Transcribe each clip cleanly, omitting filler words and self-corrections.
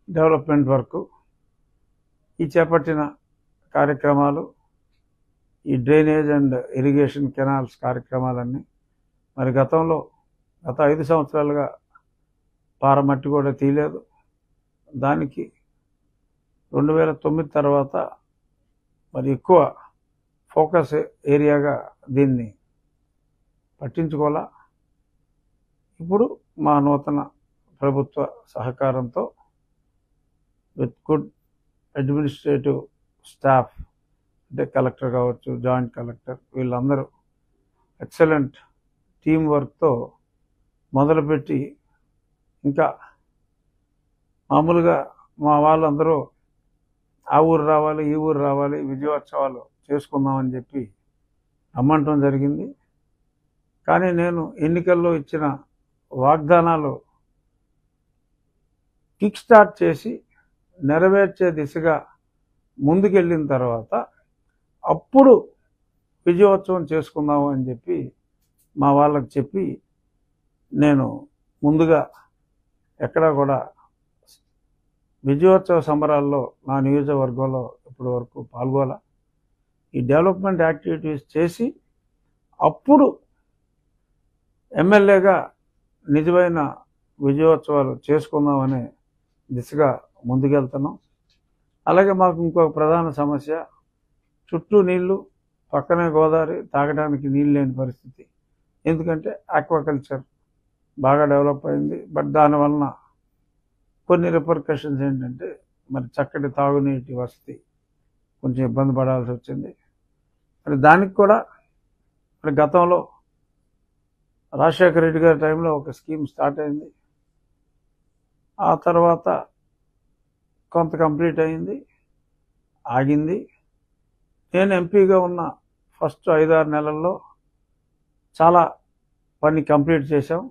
Development work, ఈ చేపట్టిన కార్యక్రమాలు, ఈ డ్రైనేజ్ అండ్ ఇరిగేషన్ కెనాల్స్ కార్యక్రమాలన్నీ మరి గత 5 సంవత్సరాలుగా పారమట్టి కూడా తీయలేదు. దానికి 2009 తర్వాత మరి ఎక్కువ ఫోకస్ ఏరియాగా దీన్ని పట్టించుకోవాలా. ఇప్పుడు మా నూతన ప్రభుత్వ సహకారంతో విత్ గుడ్ అడ్మినిస్ట్రేటివ్ స్టాఫ్, అంటే కలెక్టర్ కావచ్చు, జాయింట్ కలెక్టర్, వీళ్ళందరూ ఎక్సలెంట్ టీం వర్క్తో మొదలుపెట్టి ఇంకా మామూలుగా మా వాళ్ళందరూ ఆ ఊరు రావాలి, ఈ ఊరు రావాలి, విజయోత్సవాలు చేసుకుందామని చెప్పి రమ్మంటం జరిగింది. కానీ నేను ఎన్నికల్లో ఇచ్చిన వాగ్దానాలు కిక్ స్టార్ట్ చేసి నెరవేర్చే దిశగా ముందుకెళ్ళిన తర్వాత అప్పుడు విజయోత్సవం చేసుకుందాము అని చెప్పి మా వాళ్ళకి చెప్పి నేను ముందుగా ఎక్కడా కూడా విజయోత్సవ సంబరాల్లో నా నియోజకవర్గంలో ఇప్పటి వరకు పాల్గొనాల. ఈ డెవలప్మెంట్ యాక్టివిటీస్ చేసి అప్పుడు ఎమ్మెల్యేగా నిజమైన విజయోత్సవాలు చేసుకుందామనే దిశగా ముందుకెళ్తున్నాం. అలాగే మాకు ఇంకొక ప్రధాన సమస్య, చుట్టూ నీళ్లు, పక్కనే గోదావరి, తాగడానికి నీళ్ళు లేని పరిస్థితి. ఎందుకంటే ఆక్వాకల్చర్ బాగా డెవలప్ అయింది. బట్ దానివలన కొన్ని రిపర్కషన్స్ ఏంటంటే మరి చక్కటి తాగునీటి వసతి కొంచెం ఇబ్బంది పడాల్సి వచ్చింది. మరి దానికి కూడా మరి గతంలో రాజశేఖర రెడ్డి గారి టైంలో ఒక స్కీమ్ స్టార్ట్ అయింది. ఆ తర్వాత కొంత కంప్లీట్ అయింది, ఆగింది. నేను ఎంపీగా ఉన్న ఫస్ట్ 5-6 నెలల్లో చాలా పని కంప్లీట్ చేశాం.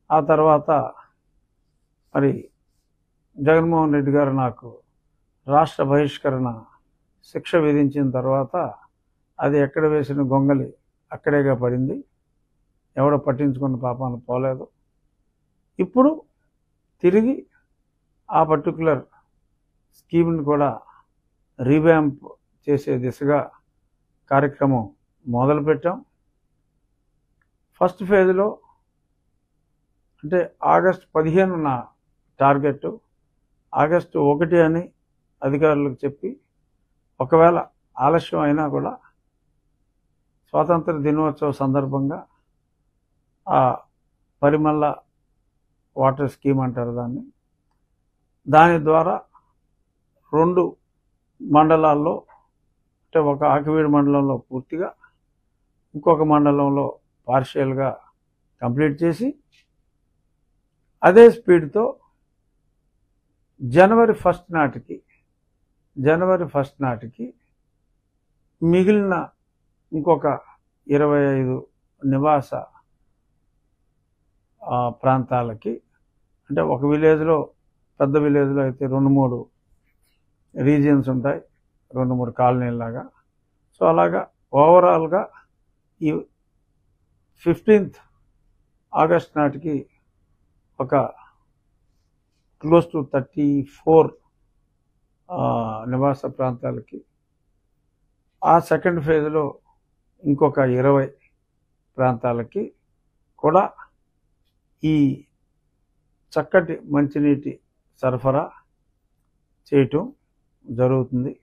ఆ తర్వాత మరి జగన్మోహన్ రెడ్డి గారు నాకు రాష్ట్ర బహిష్కరణ శిక్ష విధించిన తర్వాత అది ఎక్కడ వేసిన గొంగలి అక్కడేగా పడింది. ఎవడో పట్టించుకున్న పాపాన పోలేదు. ఇప్పుడు తిరిగి ఆ పర్టికులర్ స్కీమ్ని కూడా రీవ్యాంప్ చేసే దిశగా కార్యక్రమం మొదలుపెట్టాం. ఫస్ట్ ఫేజ్లో అంటే ఆగస్టు 15 నా టార్గెట్. ఆగస్టు 1 అని అధికారులకు చెప్పి, ఒకవేళ ఆలస్యం అయినా కూడా స్వాతంత్ర దినోత్సవ సందర్భంగా ఆ పరిమళ వాటర్ స్కీమ్ అంటారు దాన్ని, దాని ద్వారా 2 మండలాల్లో, అంటే ఒక ఆకివీడు మండలంలో పూర్తిగా, ఇంకొక మండలంలో పార్షియల్గా కంప్లీట్ చేసి అదే స్పీడ్తో జనవరి 1 నాటికి మిగిలిన ఇంకొక 25 నివాస ప్రాంతాలకి, అంటే ఒక విలేజ్లో, పెద్ద విలేజ్లో అయితే 2-3 రీజియన్స్ ఉంటాయి, 2-3 కాలనీలాగా. సో అలాగా ఓవరాల్గా ఈ 15th ఆగస్ట్ నాటికి ఒక క్లోజ్ టు 34 నివాస ప్రాంతాలకి, ఆ సెకండ్ ఫేజ్లో ఇంకొక 20 ప్రాంతాలకి కూడా ఈ చక్కటి మంచినీటి సరఫరా చేయటం జరుగుతుంది.